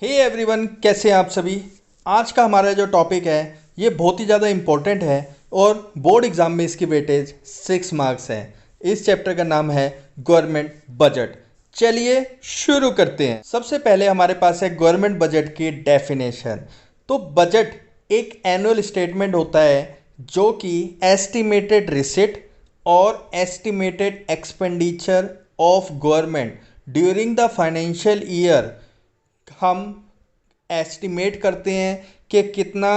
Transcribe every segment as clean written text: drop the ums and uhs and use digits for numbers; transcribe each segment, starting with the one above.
Hey everyone, कैसे हैं आप सभी। आज का हमारा जो टॉपिक है ये बहुत ही ज़्यादा इम्पोर्टेंट है और बोर्ड एग्ज़ाम में इसकी वेटेज 6 मार्क्स है। इस चैप्टर का नाम है गवर्नमेंट बजट। चलिए शुरू करते हैं। सबसे पहले हमारे पास है गवर्नमेंट बजट की डेफिनेशन। तो बजट एक एनुअल स्टेटमेंट होता है जो कि एस्टिमेटेड रिसिट और estimated expenditure of government during the financial year हम एस्टिमेट करते हैं कि कितना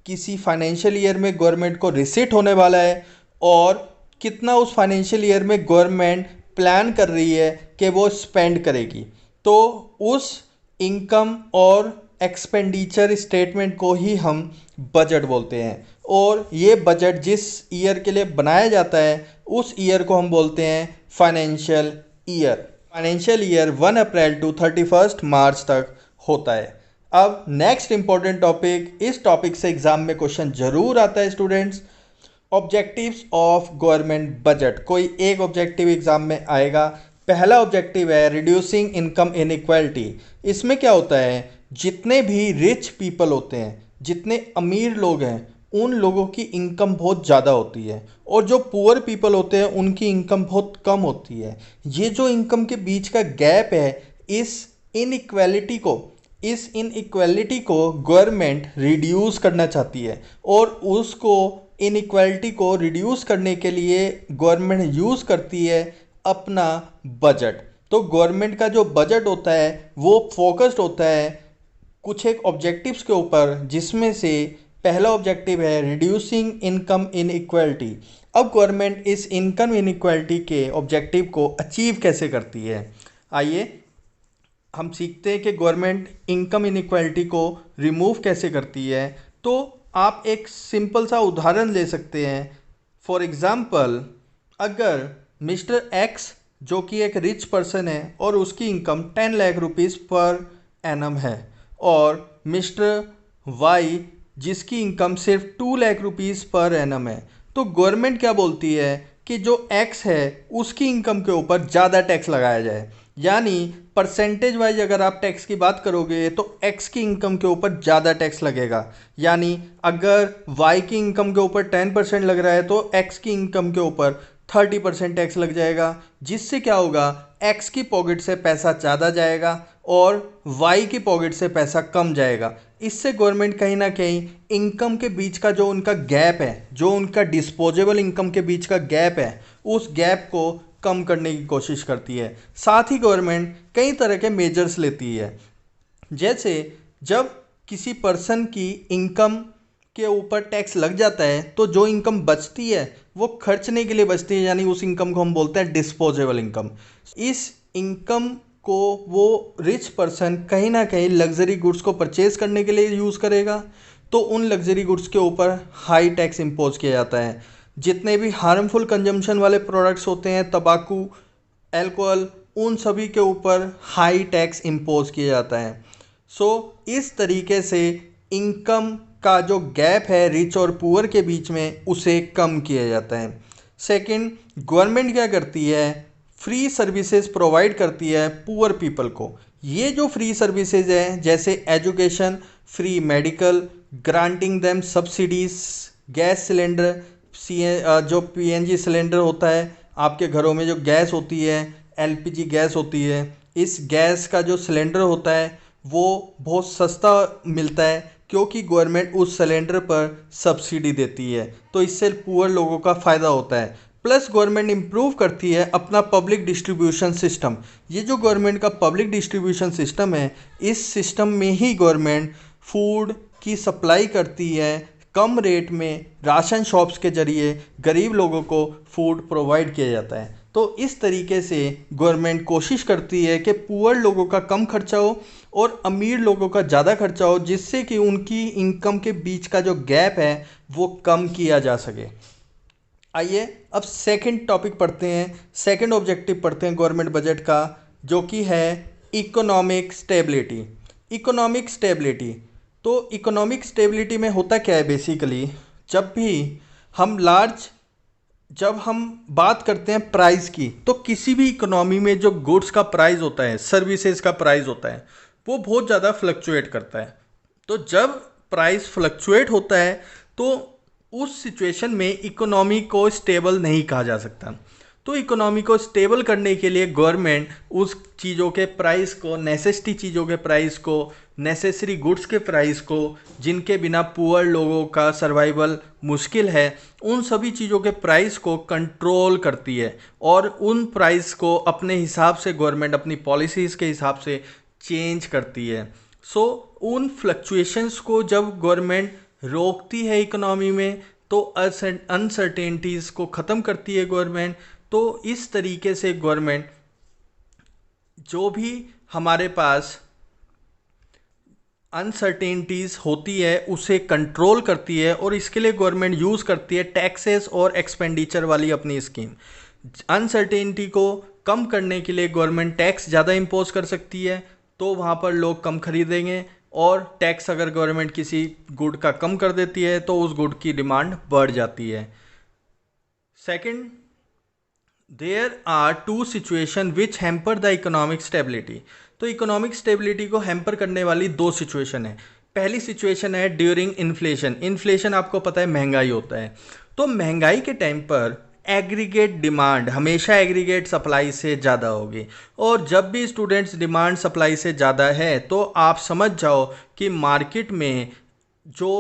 किसी फाइनेंशियल ईयर में गवर्नमेंट को रिसीट होने वाला है और कितना उस फाइनेंशियल ईयर में गवर्नमेंट प्लान कर रही है कि वो स्पेंड करेगी। तो उस इनकम और एक्सपेंडिचर स्टेटमेंट को ही हम बजट बोलते हैं और ये बजट जिस ईयर के लिए बनाया जाता है उस ईयर को हम बोलते हैं financial year. Financial year 1 April to 31 March तक होता है। अब नेक्स्ट इंपॉर्टेंट टॉपिक, इस टॉपिक से एग्जाम में क्वेश्चन जरूर आता है students. Objectives of government budget. कोई एक ऑब्जेक्टिव एग्जाम में आएगा। पहला ऑब्जेक्टिव है रिड्यूसिंग इनकम इनइक्वालिटी। इसमें क्या होता है, जितने भी रिच पीपल होते हैं, जितने अमीर लोग हैं, उन लोगों की इनकम बहुत ज़्यादा होती है और जो पुअर पीपल होते हैं उनकी इनकम बहुत कम होती है। ये जो इनकम के बीच का गैप है, इस इनइक्वालिटी को गवर्नमेंट रिड्यूस करना चाहती है और उसको इनइक्वालिटी को रिड्यूस करने के लिए गवर्नमेंट यूज़ करती है अपना बजट। तो गवर्नमेंट का जो बजट होता है वो फोकस्ड होता है कुछ एक ऑब्जेक्टिव्स के ऊपर, जिसमें से पहला ऑब्जेक्टिव है रिड्यूसिंग इनकम इनइक्वालिटी। अब गवर्नमेंट इस इनकम इनइक्वालिटी के ऑब्जेक्टिव को अचीव कैसे करती है, आइए हम सीखते हैं कि गवर्नमेंट इनकम इनइक्वालिटी को रिमूव कैसे करती है। तो आप एक सिंपल सा उदाहरण ले सकते हैं। फॉर एग्ज़ाम्पल, अगर मिस्टर एक्स जो कि एक रिच पर्सन है और उसकी income 10 lakh rupees per annum है और मिस्टर वाई जिसकी इनकम सिर्फ 2 लाख रुपीज़ पर एनम है, तो गवर्नमेंट क्या बोलती है कि जो एक्स है उसकी इनकम के ऊपर ज़्यादा टैक्स लगाया जाए। यानी परसेंटेज वाइज अगर आप टैक्स की बात करोगे तो एक्स की इनकम के ऊपर ज़्यादा टैक्स लगेगा। यानी अगर वाई की इनकम के ऊपर 10% लग रहा है तो एक्स की इनकम के ऊपर 30% टैक्स लग जाएगा, जिससे क्या होगा, एक्स की पॉकेट से पैसा ज़्यादा जाएगा और वाई की पॉकेट से पैसा कम जाएगा। इससे गवर्नमेंट कहीं ना कहीं इनकम के बीच का जो उनका गैप है, जो उनका डिस्पोजेबल इनकम के बीच का गैप है, उस गैप को कम करने की कोशिश करती है। साथ ही गवर्नमेंट कई तरह के मेजर्स लेती है, जैसे जब किसी पर्सन की इनकम के ऊपर टैक्स लग जाता है तो जो इनकम बचती है वो खर्चने के लिए बचती है, यानी उस इनकम को हम बोलते हैं डिस्पोजेबल इनकम। इस इनकम को वो रिच पर्सन कहीं ना कहीं लग्जरी गुड्स को परचेज करने के लिए यूज़ करेगा, तो उन लग्जरी गुड्स के ऊपर हाई टैक्स इम्पोज किया जाता है। जितने भी हार्मफुल कंजम्पशन वाले प्रोडक्ट्स होते हैं, तंबाकू, एल्कोहल, उन सभी के ऊपर हाई टैक्स इम्पोज किया जाता है। इस तरीके से इनकम का जो गैप है रिच और पुअर के बीच में, उसे कम किया जाता है। सेकंड, गवर्नमेंट क्या करती है, फ्री सर्विसेज प्रोवाइड करती है पुअर पीपल को। ये जो फ्री सर्विसेज है, जैसे education, free medical, granting them subsidies, gas cylinder, जो पीएनजी सिलेंडर होता है, आपके घरों में जो गैस होती है, एलपीजी गैस होती है, इस गैस का जो सिलेंडर होता है वो बहुत सस्ता मिलता है क्योंकि गवर्नमेंट उस सिलेंडर पर सब्सिडी देती है, तो इससे पुअर लोगों का फ़ायदा होता है। प्लस गवर्नमेंट इम्प्रूव करती है अपना पब्लिक डिस्ट्रीब्यूशन सिस्टम। ये जो गवर्नमेंट का पब्लिक डिस्ट्रीब्यूशन सिस्टम है, इस सिस्टम में ही गवर्नमेंट फूड की सप्लाई करती है कम रेट में, राशन शॉप्स के जरिए गरीब लोगों को फूड प्रोवाइड किया जाता है। तो इस तरीके से गवर्नमेंट कोशिश करती है कि पुअर लोगों का कम खर्चा हो और अमीर लोगों का ज़्यादा खर्चा हो, जिससे कि उनकी इनकम के बीच का जो गैप है वो कम किया जा सके। आइए अब सेकंड टॉपिक पढ़ते हैं, सेकंड ऑब्जेक्टिव पढ़ते हैं गवर्नमेंट बजट का, जो कि है इकोनॉमिक स्टेबिलिटी। इकोनॉमिक स्टेबिलिटी, तो इकोनॉमिक स्टेबिलिटी में होता क्या है बेसिकली, जब हम बात करते हैं प्राइस की, तो किसी भी इकोनॉमी में जो गुड्स का प्राइस होता है, सर्विसेज का प्राइस होता है, वो बहुत ज़्यादा फ्लक्चुएट करता है। तो जब प्राइस फ्लक्चुएट होता है तो उस सिचुएशन में इकोनॉमी को स्टेबल नहीं कहा जा सकता। तो इकोनॉमी को स्टेबल करने के लिए गवर्नमेंट उस चीज़ों के प्राइस को, नेसेसिटी चीज़ों के प्राइस को, नेसेसरी गुड्स के प्राइस को, जिनके बिना पुअर लोगों का सर्वाइवल मुश्किल है, उन सभी चीज़ों के प्राइस को कंट्रोल करती है और उन प्राइस को अपने हिसाब से गवर्नमेंट अपनी पॉलिसीज़ के हिसाब से चेंज करती है। सो उन फ्लक्चुएशंस को जब गवर्नमेंट रोकती है इकोनॉमी में, तो अनसर्टेनिटीज़ को ख़त्म करती है गवर्नमेंट। तो इस तरीके से गवर्नमेंट जो भी हमारे पास अनसर्टेनिटीज़ होती है उसे कंट्रोल करती है, और इसके लिए गवर्नमेंट यूज़ करती है टैक्सेस और एक्सपेंडिचर वाली अपनी स्कीम। अनसर्टेनिटी को कम करने के लिए गवर्नमेंट टैक्स ज़्यादा इम्पोज कर सकती है, तो वहाँ पर लोग कम खरीदेंगे, और टैक्स अगर गवर्नमेंट किसी गुड का कम कर देती है तो उस गुड की डिमांड बढ़ जाती है। Second, there are two situation which hamper the economic stability. तो इकोनॉमिक स्टेबिलिटी को हैम्पर करने वाली दो सिचुएशन है। पहली सिचुएशन है ड्यूरिंग इन्फ्लेशन। इन्फ्लेशन आपको पता है महंगाई होता है। तो महंगाई के टाइम पर एग्रीगेट डिमांड हमेशा एग्रीगेट सप्लाई से ज़्यादा होगी, और जब भी स्टूडेंट्स डिमांड सप्लाई से ज़्यादा है तो आप समझ जाओ कि मार्केट में जो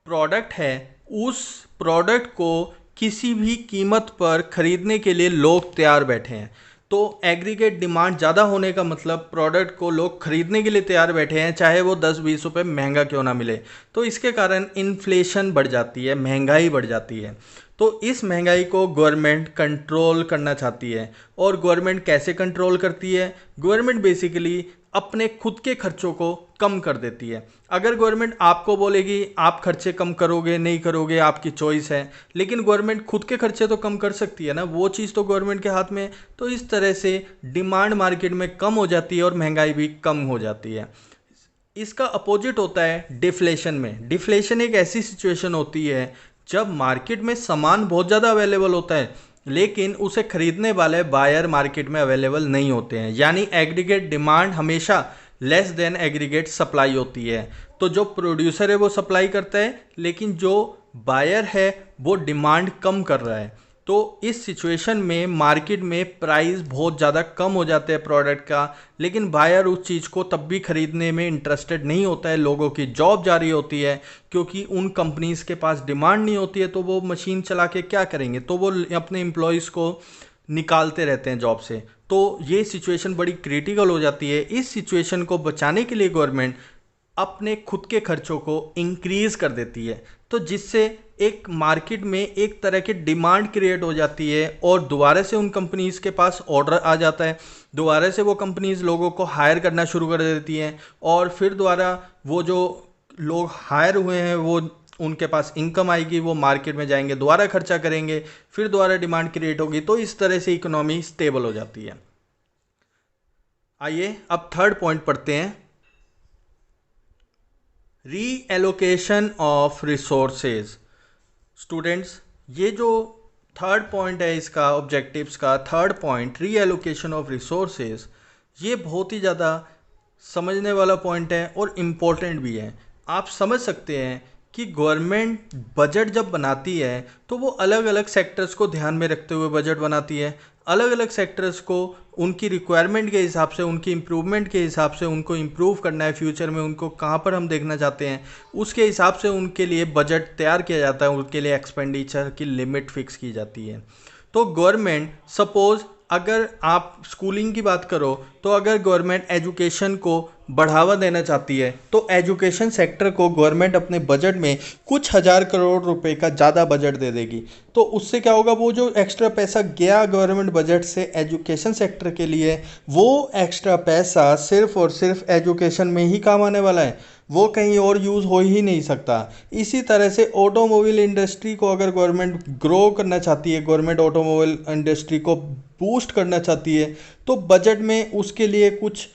प्रोडक्ट है उस प्रोडक्ट को किसी भी कीमत पर खरीदने के लिए लोग तैयार बैठे हैं। तो एग्रीगेट डिमांड ज़्यादा होने का मतलब प्रोडक्ट को लोग खरीदने के लिए तैयार बैठे हैं, चाहे वो 10-20 रुपये महंगा क्यों ना मिले। तो इसके कारण इन्फ्लेशन बढ़ जाती है, महंगाई बढ़ जाती है। तो इस महंगाई को गवर्नमेंट कंट्रोल करना चाहती है। और गवर्नमेंट कैसे कंट्रोल करती है? गवर्नमेंट बेसिकली अपने खुद के खर्चों को कम कर देती है। अगर गवर्नमेंट आपको बोलेगी आप खर्चे कम करोगे नहीं करोगे आपकी चॉइस है, लेकिन गवर्नमेंट खुद के खर्चे तो कम कर सकती है ना, वो चीज़ तो गवर्नमेंट के हाथ में है। तो इस तरह से डिमांड मार्केट में कम हो जाती है और महंगाई भी कम हो जाती है। इसका अपोजिट होता है डिफ्लेशन में। डिफ्लेशन एक ऐसी सिचुएशन होती है जब मार्केट में सामान बहुत ज़्यादा अवेलेबल होता है लेकिन उसे खरीदने वाले बायर मार्केट में अवेलेबल नहीं होते हैं, यानी एग्रीगेट डिमांड हमेशा लेस देन एग्रीगेट सप्लाई होती है। तो जो प्रोड्यूसर है वो सप्लाई करता है, लेकिन जो बायर है वो डिमांड कम कर रहा है। तो इस सिचुएशन में मार्केट में प्राइस बहुत ज़्यादा कम हो जाते हैं प्रोडक्ट का, लेकिन बायर उस चीज़ को तब भी खरीदने में इंटरेस्टेड नहीं होता है। लोगों की जॉब जा रही होती है क्योंकि उन कंपनीज़ के पास डिमांड नहीं होती है, तो वो मशीन चला के क्या करेंगे, तो वो अपने एम्प्लॉयज़ को निकालते रहते हैं जॉब से। तो ये सिचुएशन बड़ी क्रिटिकल हो जाती है। इस सिचुएशन को बचाने के लिए गवर्नमेंट अपने खुद के खर्चों को इंक्रीज़ कर देती है, तो जिससे एक मार्केट में एक तरह की डिमांड क्रिएट हो जाती है और दोबारा से उन कंपनीज़ के पास ऑर्डर आ जाता है। दोबारा से वो कंपनीज़ लोगों को हायर करना शुरू कर देती हैं, और फिर दोबारा वो जो लोग हायर हुए हैं वो उनके पास इनकम आएगी, वो मार्केट में जाएंगे, दोबारा खर्चा करेंगे, फिर दोबारा डिमांड क्रिएट होगी। तो इस तरह से इकोनॉमी स्टेबल हो जाती है। आइए अब थर्ड पॉइंट पढ़ते हैं, रीएलोकेशन ऑफ रिसोर्सेज। स्टूडेंट्स, ये जो थर्ड पॉइंट है इसका ऑब्जेक्टिव्स का third point, reallocation of resources, ये बहुत ही ज़्यादा समझने वाला पॉइंट है और इम्पोर्टेंट भी है। आप समझ सकते हैं कि गवर्नमेंट बजट जब बनाती है तो वो अलग अलग सेक्टर्स को ध्यान में रखते हुए बजट बनाती है। अलग अलग सेक्टर्स को उनकी रिक्वायरमेंट के हिसाब से, उनकी इम्प्रूवमेंट के हिसाब से, उनको इम्प्रूव करना है फ्यूचर में, उनको कहाँ पर हम देखना चाहते हैं, उसके हिसाब से उनके लिए बजट तैयार किया जाता है, उनके लिए एक्सपेंडिचर की लिमिट फिक्स की जाती है। तो गवर्नमेंट सपोज़ अगर आप स्कूलिंग की बात करो तो अगर गवर्नमेंट एजुकेशन को बढ़ावा देना चाहती है तो एजुकेशन सेक्टर को गवर्नमेंट अपने बजट में कुछ हज़ार करोड़ रुपए का ज़्यादा बजट दे देगी। तो उससे क्या होगा, वो जो एक्स्ट्रा पैसा गया गवर्नमेंट बजट से एजुकेशन सेक्टर के लिए, वो एक्स्ट्रा पैसा सिर्फ और सिर्फ एजुकेशन में ही काम आने वाला है, वो कहीं और यूज़ हो ही नहीं सकता। इसी तरह से ऑटोमोबाइल इंडस्ट्री को अगर गवर्नमेंट ग्रो करना चाहती है, गवर्नमेंट ऑटोमोबाइल इंडस्ट्री को बूस्ट करना चाहती है, तो बजट में उसके लिए कुछ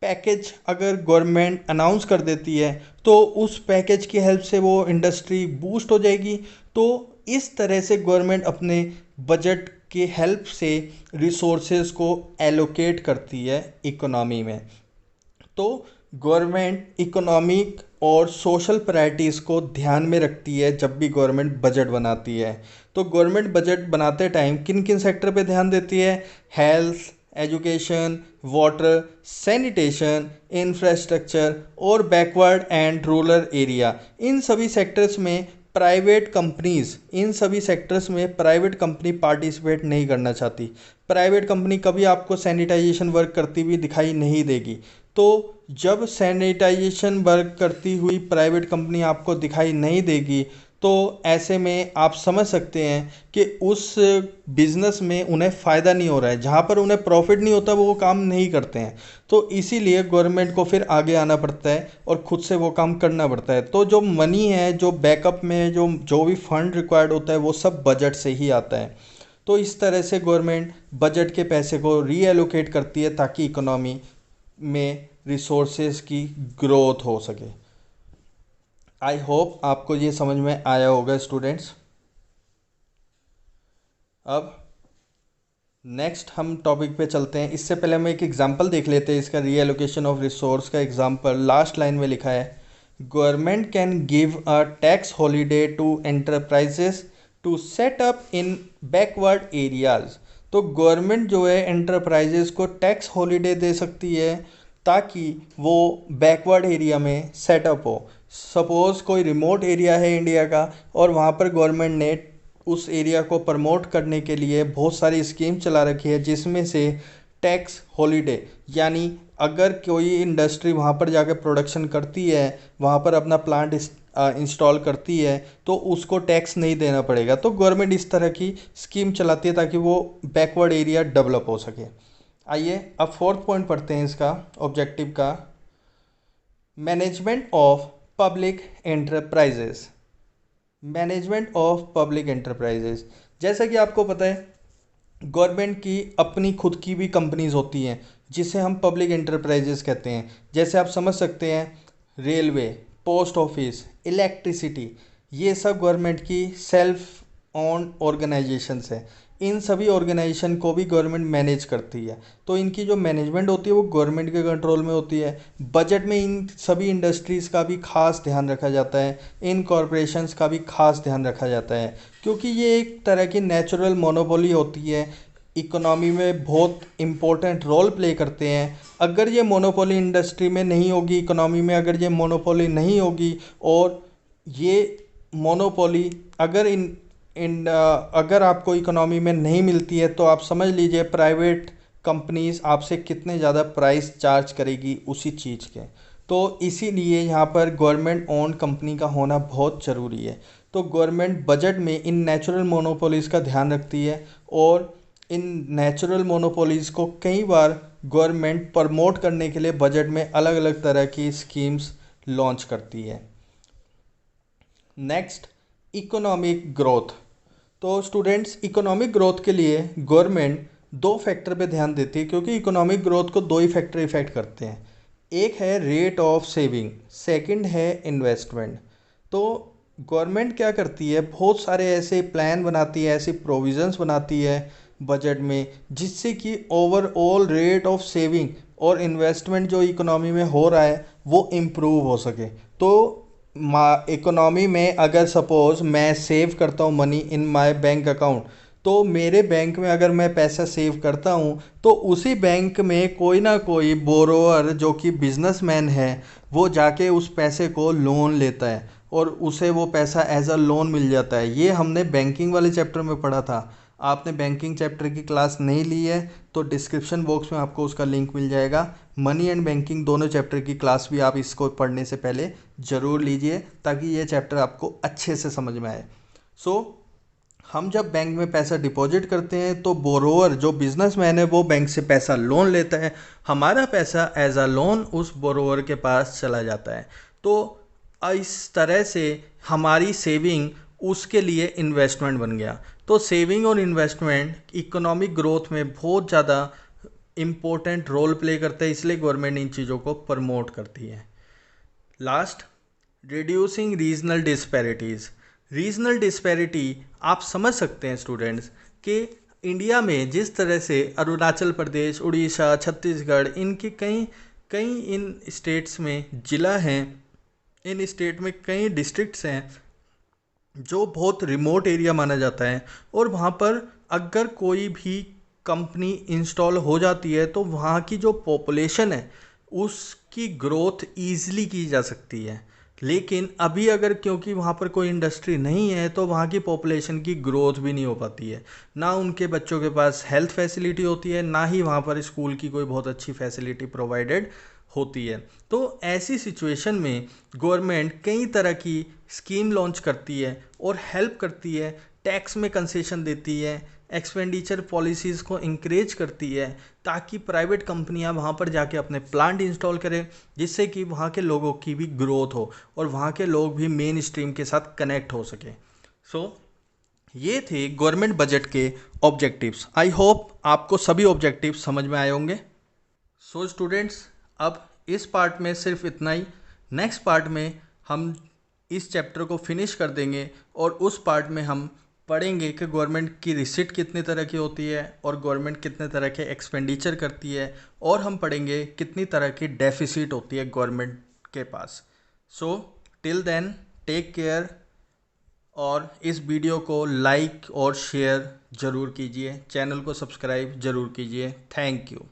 पैकेज अगर गवर्नमेंट अनाउंस कर देती है तो उस पैकेज की हेल्प से वो इंडस्ट्री बूस्ट हो जाएगी। तो इस तरह से गवर्नमेंट अपने बजट की हेल्प से रिसोर्सेज को एलोकेट करती है इकोनॉमी में। तो गवर्नमेंट इकोनॉमिक और सोशल प्रायोरिटीज़ को ध्यान में रखती है जब भी गवर्नमेंट बजट बनाती है। तो गवर्नमेंट बजट बनाते टाइम किन किन सेक्टर पे ध्यान देती है? Health, education, water, sanitation, infrastructure और बैकवर्ड एंड रूरल एरिया, इन सभी सेक्टर्स में प्राइवेट कंपनी पार्टिसिपेट नहीं करना चाहती। प्राइवेट कंपनी कभी आपको सैनिटाइजेशन वर्क करती हुई दिखाई नहीं देगी। तो जब सैनिटाइजेशन वर्क करती हुई प्राइवेट कंपनी आपको दिखाई नहीं देगी, तो ऐसे में आप समझ सकते हैं कि उस बिज़नेस में उन्हें फ़ायदा नहीं हो रहा है। जहाँ पर उन्हें प्रॉफिट नहीं होता वो काम नहीं करते हैं। तो इसीलिए गवर्नमेंट को फिर आगे आना पड़ता है और खुद से वो काम करना पड़ता है। तो जो मनी है, जो बैकअप में जो जो भी फंड रिक्वायर्ड होता है, वो सब बजट से ही आता है। तो इस तरह से गवर्नमेंट बजट के पैसे को रीएलोकेट करती है ताकि इकोनॉमी में रिसोर्सेज की ग्रोथ हो सके। आई होप आपको ये समझ में आया होगा स्टूडेंट्स। अब नेक्स्ट हम टॉपिक पे चलते हैं। इससे पहले हम एक एग्जांपल देख लेते हैं इसका, रीएलोकेशन ऑफ रिसोर्स का एग्जांपल। लास्ट लाइन में लिखा है, government can give a tax holiday to enterprises to set up in backward areas. तो गवर्नमेंट जो है एंटरप्राइजेस को टैक्स हॉलीडे दे सकती है ताकि वो बैकवर्ड एरिया में सेटअप हो। सपोज़ कोई रिमोट एरिया है इंडिया का और वहाँ पर गवर्नमेंट ने उस एरिया को प्रमोट करने के लिए बहुत सारी स्कीम चला रखी है, जिसमें से टैक्स हॉलीडे, यानी अगर कोई इंडस्ट्री वहाँ पर जाकर प्रोडक्शन करती है, वहाँ पर अपना प्लांट इंस्टॉल करती है, तो उसको टैक्स नहीं देना पड़ेगा। तो गवर्नमेंट इस तरह की स्कीम चलाती है ताकि वो बैकवर्ड एरिया डेवलप हो सके। आइए अब फोर्थ पॉइंट पढ़ते हैं इसका ऑब्जेक्टिव का, management of public enterprises. Management of public enterprises, जैसा कि आपको पता है गवर्नमेंट की अपनी खुद की भी कंपनीज होती हैं जिसे हम पब्लिक एंटरप्राइजेस कहते हैं। जैसे आप समझ सकते हैं रेलवे, पोस्ट ऑफिस, इलेक्ट्रिसिटी, ये सब गवर्नमेंट की सेल्फ ओन ऑर्गेनाइजेशंस है। इन सभी ऑर्गेनाइजेशन को भी गवर्नमेंट मैनेज करती है। तो इनकी जो मैनेजमेंट होती है वो गवर्नमेंट के कंट्रोल में होती है। बजट में इन सभी इंडस्ट्रीज़ का भी खास ध्यान रखा जाता है, इन कॉरपोरेशंस का भी खास ध्यान रखा जाता है, क्योंकि ये एक तरह की नेचुरल मोनोपोली होती है, इकोनॉमी में बहुत इम्पोर्टेंट रोल प्ले करते हैं। अगर ये मोनोपोली इंडस्ट्री में नहीं होगी, इकोनॉमी में अगर ये मोनोपोली नहीं होगी, और ये मोनोपोली अगर अगर आपको इकोनॉमी में नहीं मिलती है, तो आप समझ लीजिए प्राइवेट कंपनीज आपसे कितने ज़्यादा प्राइस चार्ज करेगी उसी चीज़ के। तो इसीलिए यहाँ पर गवर्नमेंट ओन कंपनी का होना बहुत ज़रूरी है। तो गवर्नमेंट बजट में इन नेचुरल मोनोपोलीज़ का ध्यान रखती है, और इन नेचुरल मोनोपोलीज़ को कई बार गवर्नमेंट प्रमोट करने के लिए बजट में अलग अलग तरह की स्कीम्स लॉन्च करती है। Next, economic growth. तो स्टूडेंट्स, इकोनॉमिक ग्रोथ के लिए गवर्नमेंट दो फैक्टर पे ध्यान देती है, क्योंकि इकोनॉमिक ग्रोथ को दो ही फैक्टर इफेक्ट करते हैं। एक है रेट ऑफ सेविंग, सेकंड है इन्वेस्टमेंट। तो गवर्नमेंट क्या करती है, बहुत सारे ऐसे प्लान बनाती है, ऐसे प्रोविज़न्स बनाती है बजट में, जिससे कि ओवरऑल रेट ऑफ सेविंग और इन्वेस्टमेंट जो इकोनॉमी में हो रहा है वो इम्प्रूव हो सके। तो इकोनॉमी में अगर सपोज़ मैं सेव करता हूँ money in my bank account, तो मेरे बैंक में अगर मैं पैसा सेव करता हूँ, तो उसी बैंक में कोई ना कोई बोरोअर जो कि बिजनेसमैन है, वो जाके उस पैसे को लोन लेता है और उसे वो पैसा एज अ लोन मिल जाता है। ये हमने बैंकिंग वाले चैप्टर में पढ़ा था। आपने बैंकिंग चैप्टर की क्लास नहीं ली है तो डिस्क्रिप्शन बॉक्स में आपको उसका लिंक मिल जाएगा। मनी एंड बैंकिंग दोनों चैप्टर की क्लास भी आप इसको पढ़ने से पहले ज़रूर लीजिए, ताकि ये चैप्टर आपको अच्छे से समझ में आए। हम जब बैंक में पैसा डिपॉजिट करते हैं, तो बोरोअर जो बिजनेसमैन है वो बैंक से पैसा लोन लेता है, हमारा पैसा एज अ लोन उस बोरोअर के पास चला जाता है। तो इस तरह से हमारी सेविंग उसके लिए इन्वेस्टमेंट बन गया। तो सेविंग और इन्वेस्टमेंट इकोनॉमिक ग्रोथ में बहुत ज़्यादा इम्पोर्टेंट रोल प्ले करते हैं, इसलिए गवर्नमेंट इन चीज़ों को प्रमोट करती है। Last, reducing regional disparities. Regional disparity आप समझ सकते हैं स्टूडेंट्स कि इंडिया में जिस तरह से अरुणाचल प्रदेश, उड़ीसा, छत्तीसगढ़, इनकी कई कई इन स्टेट्स में ज़िला हैं, इन स्टेट में कई डिस्ट्रिक्ट्स हैं जो बहुत रिमोट एरिया माना जाता है, और वहाँ पर अगर कोई भी कंपनी इंस्टॉल हो जाती है तो वहाँ की जो पॉपुलेशन है उसकी ग्रोथ ईज़िली की जा सकती है। लेकिन अभी अगर क्योंकि वहाँ पर कोई इंडस्ट्री नहीं है तो वहाँ की पॉपुलेशन की ग्रोथ भी नहीं हो पाती है, ना उनके बच्चों के पास हेल्थ फैसिलिटी होती है, ना ही वहाँ पर स्कूल की कोई बहुत अच्छी फैसिलिटी प्रोवाइडेड होती है। तो ऐसी सिचुएशन में गवर्नमेंट कई तरह की स्कीम लॉन्च करती है और हेल्प करती है, टैक्स में कंसेशन देती है, एक्सपेंडिचर पॉलिसीज़ को इंकरेज करती है ताकि प्राइवेट कंपनियां वहां पर जाके अपने प्लांट इंस्टॉल करें, जिससे कि वहां के लोगों की भी ग्रोथ हो और वहां के लोग भी मेन स्ट्रीम के साथ कनेक्ट हो सके। ये थे गवर्नमेंट बजट के ऑब्जेक्टिव्स। आई होप आपको सभी ऑब्जेक्टिव्स समझ में आए होंगे। स्टूडेंट्स, अब इस पार्ट में सिर्फ इतना ही। नेक्स्ट पार्ट में हम इस चैप्टर को फिनिश कर देंगे और उस पार्ट में हम पढ़ेंगे कि गवर्नमेंट की रिसिट कितने तरह की होती है और गवर्नमेंट कितने तरह के एक्सपेंडिचर करती है, और हम पढ़ेंगे कितनी तरह की डेफिसिट होती है गवर्नमेंट के पास। टिल देन टेक केयर, और इस वीडियो को लाइक और शेयर ज़रूर कीजिए, चैनल को सब्सक्राइब ज़रूर कीजिए। Thank you.